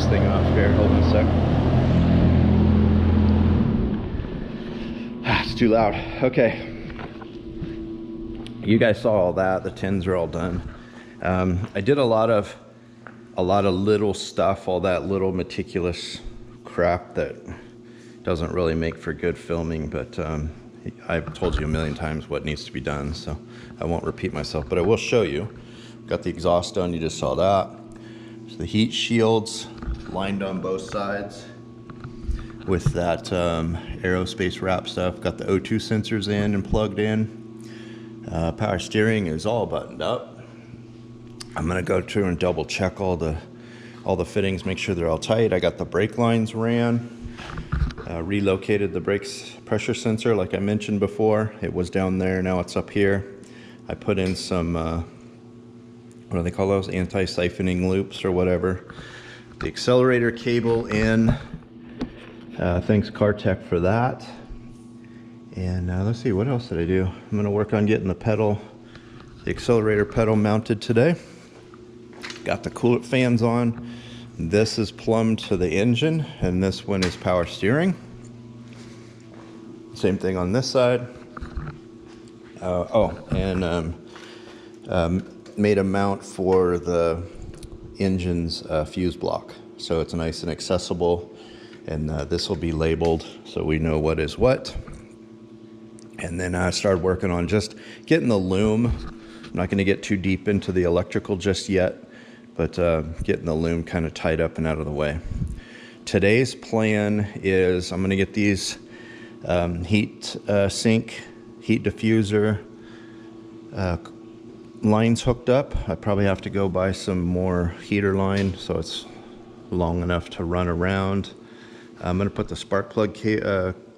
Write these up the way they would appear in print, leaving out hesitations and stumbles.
this thing off here. Hold on a sec. It's too loud. Okay. You guys saw all that. The tins are all done. I did a lot of little stuff, all that little meticulous crap that doesn't really make for good filming, but I've told you a million times what needs to be done, so I won't repeat myself, but I will show you. Got the exhaust done, you just saw that. So the heat shields lined on both sides with that aerospace wrap stuff. Got the O2 sensors in and plugged in. Power steering is all buttoned up. I'm gonna go through and double check all the fittings, make sure they're all tight. I got the brake lines ran. Relocated the brakes pressure sensor like I mentioned before. It was down there, now it's up here. I put in some, what do they call those? Anti-siphoning loops or whatever. The accelerator cable in. Thanks CarTech for that. And let's see, what else did I do? I'm gonna work on getting the accelerator pedal mounted today. Got the coolant fans on. This is plumbed to the engine, and this one is power steering. Same thing on this side. Made a mount for the engine's fuse block, so it's nice and accessible, and this will be labeled so we know what is what. And then I started working on just getting the loom. I'm not going to get too deep into the electrical just yet, but getting the loom kind of tied up and out of the way. Today's plan is I'm going to get these heat sink, heat diffuser lines hooked up. I probably have to go buy some more heater line so it's long enough to run around. I'm going to put the spark plug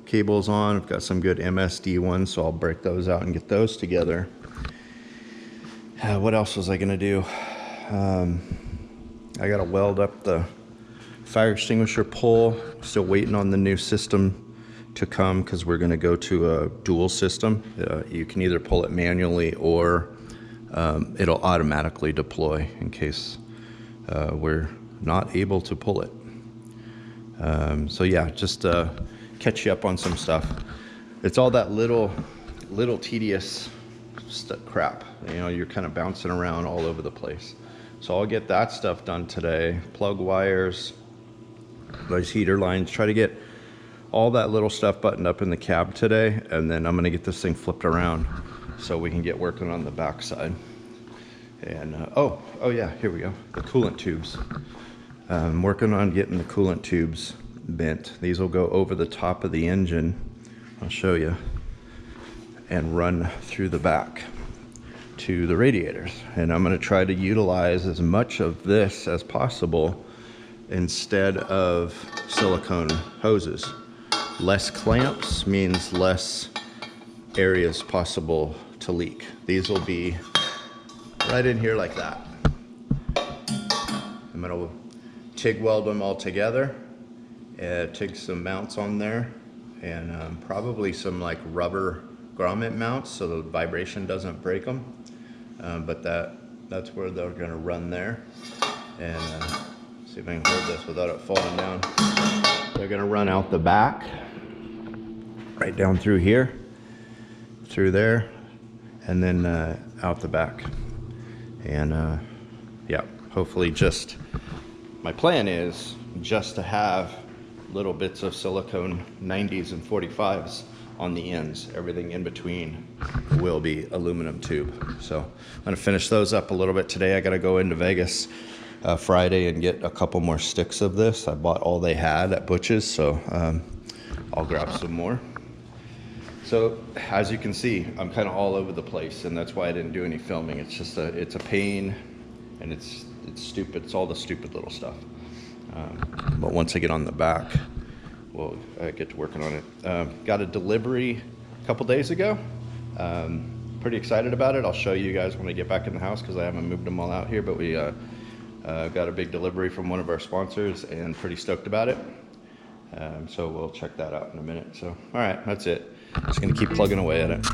cables on. I've got some good MSD ones, so I'll break those out and get those together. What else was I going to do? I got to weld up the fire extinguisher pole. Still waiting on the new system to come because we're going to go to a dual system. You can either pull it manually or it'll automatically deploy in case we're not able to pull it. So yeah, just catch you up on some stuff. It's all that little tedious crap. You know, you're kind of bouncing around all over the place. So I'll get that stuff done today. Plug wires, those heater lines, try to get all that little stuff buttoned up in the cab today, and then I'm gonna get this thing flipped around so we can get working on the back side. And oh yeah, here we go, the coolant tubes. I'm working on getting the coolant tubes bent. These will go over the top of the engine, I'll show you, and run through the back to the radiators. And I'm going to try to utilize as much of this as possible instead of silicone hoses. Less clamps means less areas possible to leak. These will be right in here like that. I'm going to TIG weld them all together, TIG some mounts on there, and probably some like rubber grommet mounts so the vibration doesn't break them. But that's where they're going to run there. And see if I can hold this without it falling down. They're going to run out the back, right down through here, through there, and then out the back. And yeah, hopefully just, my plan is just to have little bits of silicone 90s and 45s on the ends. Everything in between will be aluminum tube. So I'm gonna finish those up a little bit today. I gotta go into Vegas Friday and get a couple more sticks of this. I bought all they had at Butch's, so I'll grab some more. So as you can see, I'm kind of all over the place, and that's why I didn't do any filming. It's just it's a pain, and it's stupid. It's all the stupid little stuff. But once I get on the back, we'll get to working on it. Got a delivery a couple days ago. Pretty excited about it. I'll show you guys when I get back in the house because I haven't moved them all out here, but we got a big delivery from one of our sponsors and pretty stoked about it. So we'll check that out in a minute. So, all right, that's it. Just gonna keep plugging away at it.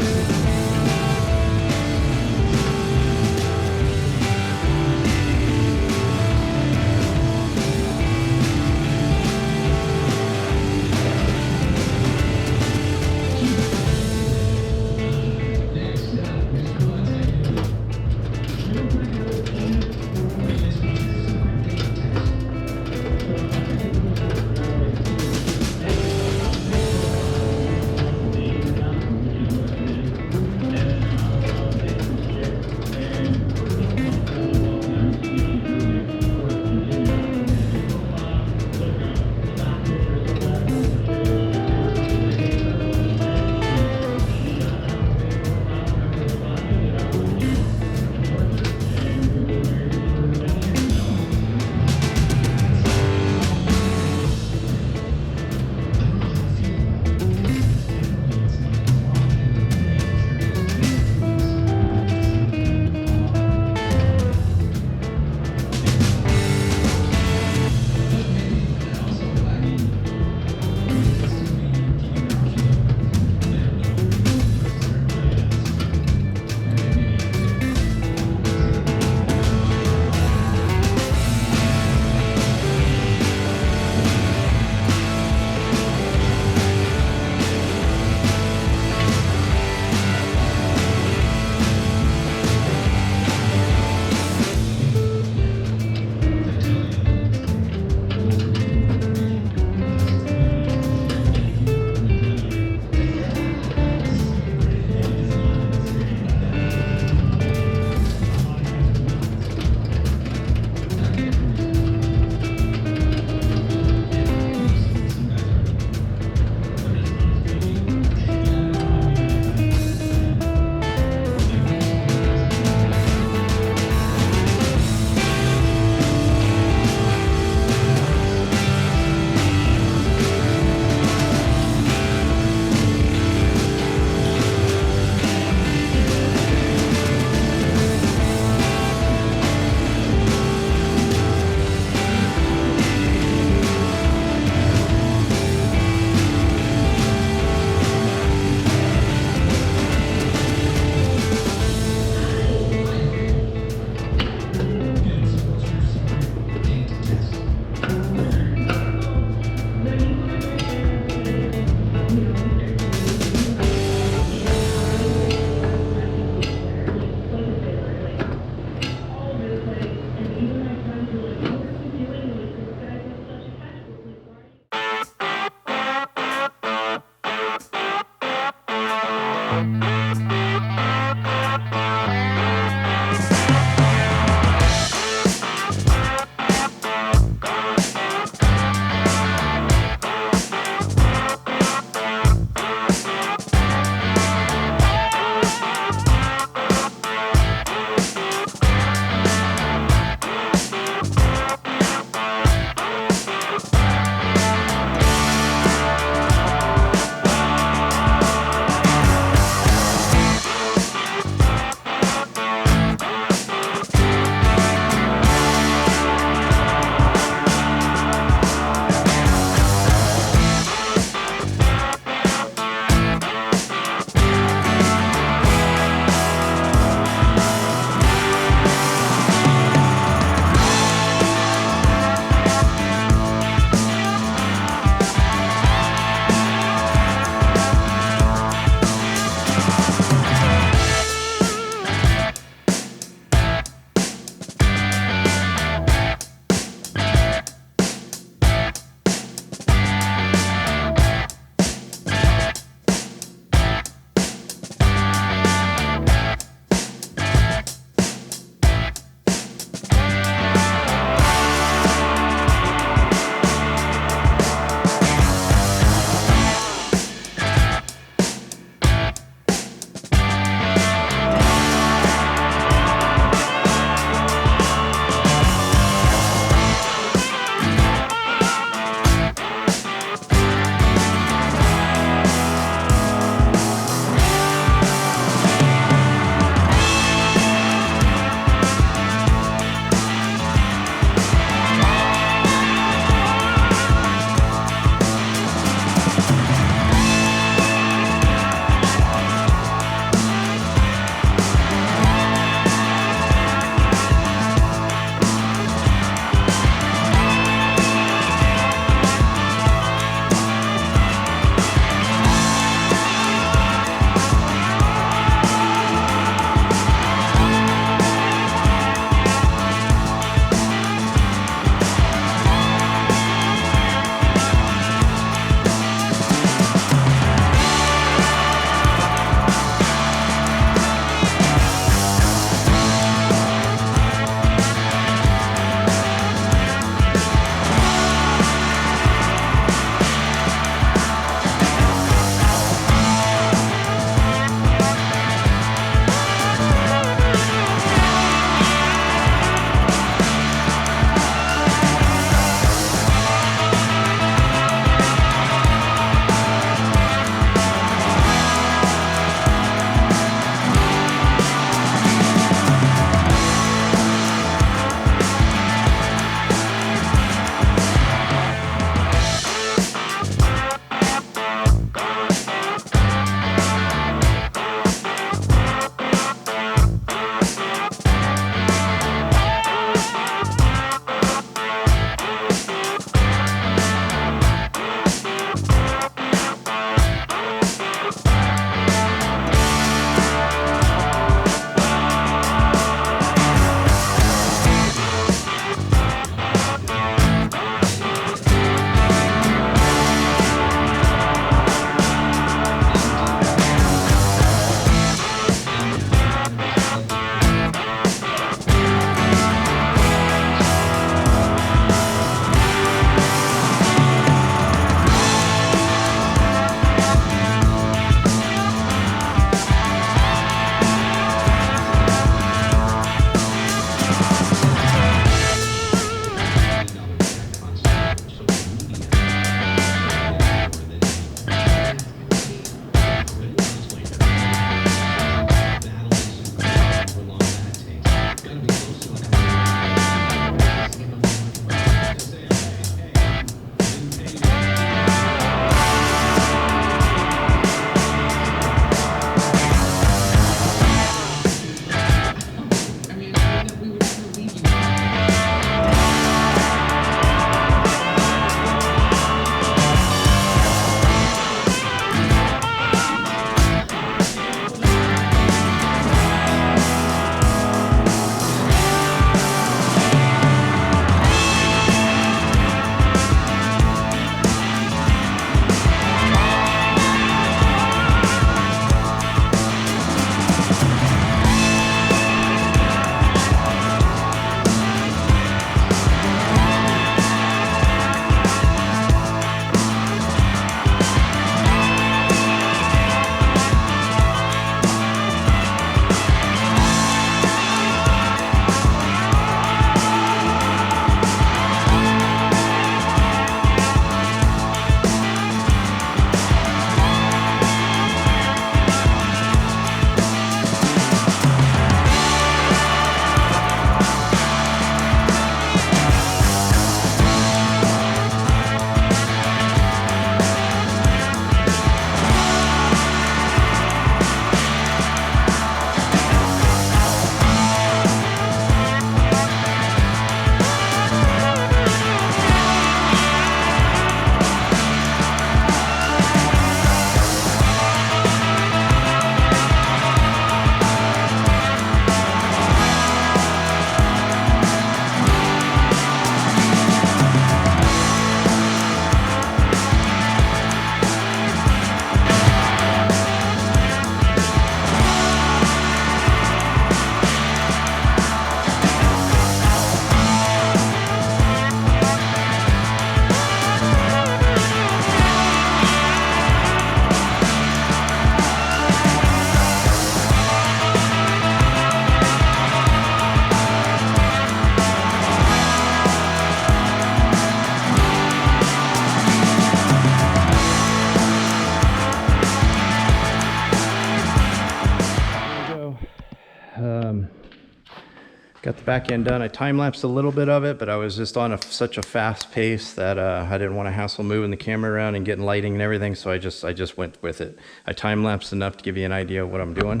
back end done. I time-lapsed a little bit of it, but I was just on such a fast pace that I didn't want to hassle moving the camera around and getting lighting and everything, so I just went with it. I time-lapsed enough to give you an idea of what I'm doing,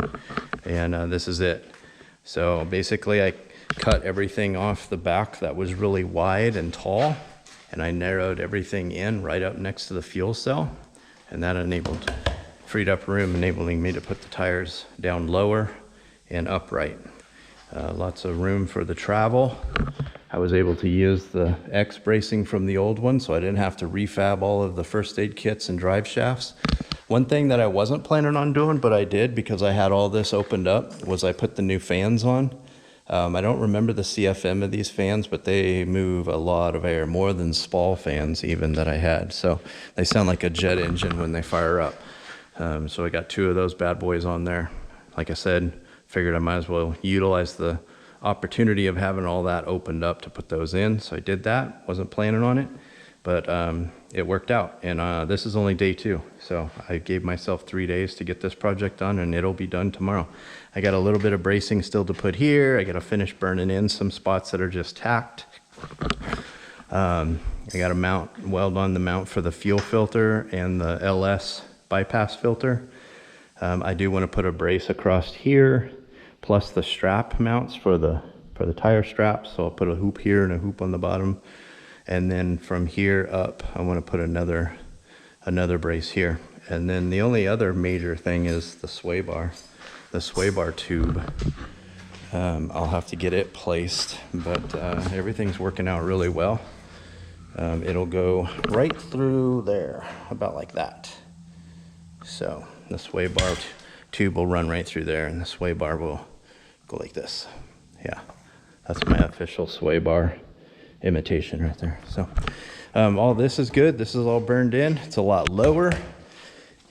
and this is it. So basically I cut everything off the back that was really wide and tall, and I narrowed everything in right up next to the fuel cell, and that freed up room, enabling me to put the tires down lower and upright. Lots of room for the travel. I was able to use the X bracing from the old one, so I didn't have to refab all of the first aid kits and drive shafts. One thing that I wasn't planning on doing, but I did because I had all this opened up, was I put the new fans on. I don't remember the CFM of these fans, but they move a lot of air, more than Spall fans even that I had. So they sound like a jet engine when they fire up. So I got 2 of those bad boys on there. Like I said, figured I might as well utilize the opportunity of having all that opened up to put those in. So I did that, wasn't planning on it, but it worked out. And this is only day 2. So I gave myself 3 days to get this project done, and it'll be done tomorrow. I got a little bit of bracing still to put here. I got to finish burning in some spots that are just tacked. I got to weld on the mount for the fuel filter and the LS bypass filter. I do want to put a brace across here, plus the strap mounts for the tire straps. So I'll put a hoop here and a hoop on the bottom, and then from here up, I want to put another brace here. And then the only other major thing is the sway bar tube. I'll have to get it placed, but everything's working out really well. It'll go right through there, about like that. So the sway bar tube will run right through there, and the sway bar will go like this. Yeah, that's my official sway bar imitation right there. So all this is good. This is all burned in. It's a lot lower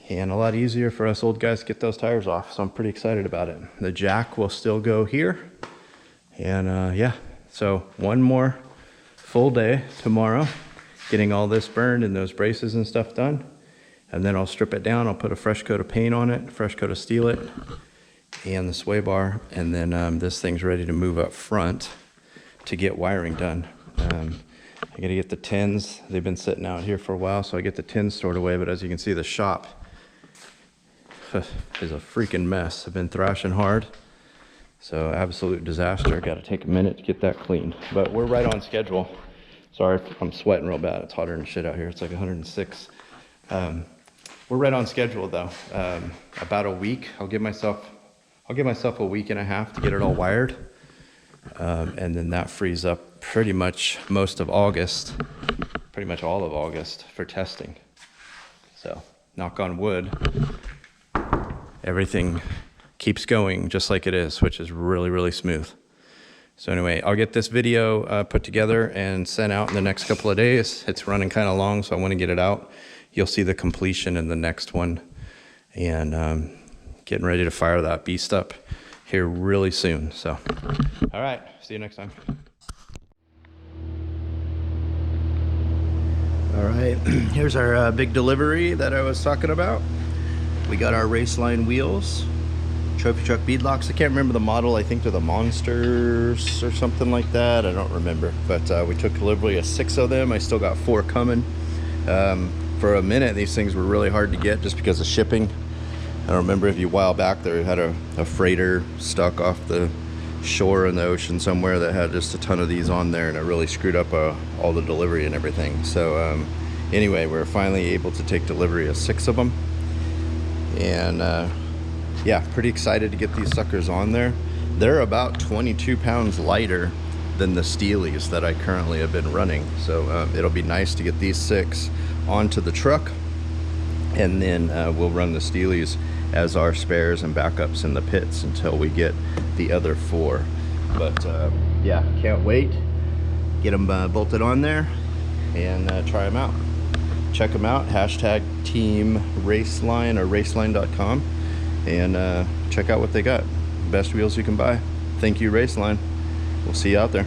and a lot easier for us old guys to get those tires off. So I'm pretty excited about it. The jack will still go here. And yeah, so one more full day tomorrow, getting all this burned and those braces and stuff done. And then I'll strip it down. I'll put a fresh coat of paint on it, fresh coat of steel it, and the sway bar. And then this thing's ready to move up front to get wiring done. I gotta get the tins. They've been sitting out here for a while, so I get the tins stored away. But as you can see, the shop is a freaking mess. I've been thrashing hard. So absolute disaster. Got to take a minute to get that clean. But we're right on schedule. Sorry if I'm sweating real bad. It's hotter than shit out here. It's like 106. We're right on schedule though. About a week. I'll give myself a week and a half to get it all wired. And then that frees up pretty much most of August, pretty much all of August for testing. So knock on wood, everything keeps going just like it is, which is really, really smooth. So anyway, I'll get this video put together and sent out in the next couple of days. It's running kind of long, so I want to get it out. You'll see the completion in the next one, and getting ready to fire that beast up here really soon. So, all right, see you next time. All right, here's our big delivery that I was talking about. We got our Raceline wheels, trophy truck beadlocks. I can't remember the model. I think they're the Monsters or something like that. I don't remember, but we took delivery of 6 of them. I still got 4 coming. For a minute, these things were really hard to get just because of shipping. I don't remember if a while back there had a freighter stuck off the shore in the ocean somewhere that had just a ton of these on there, and it really screwed up all the delivery and everything. So anyway, we're finally able to take delivery of 6 of them, and yeah, pretty excited to get these suckers on there. They're about 22 pounds lighter than the Steelies that I currently have been running, so it'll be nice to get these 6 onto the truck, and then we'll run the Steelies as our spares and backups in the pits until we get the other 4. But yeah, can't wait. Get them bolted on there and try them out. Check them out, hashtag Team Raceline or Raceline.com, and check out what they got. Best wheels you can buy. Thank you, Raceline. We'll see you out there.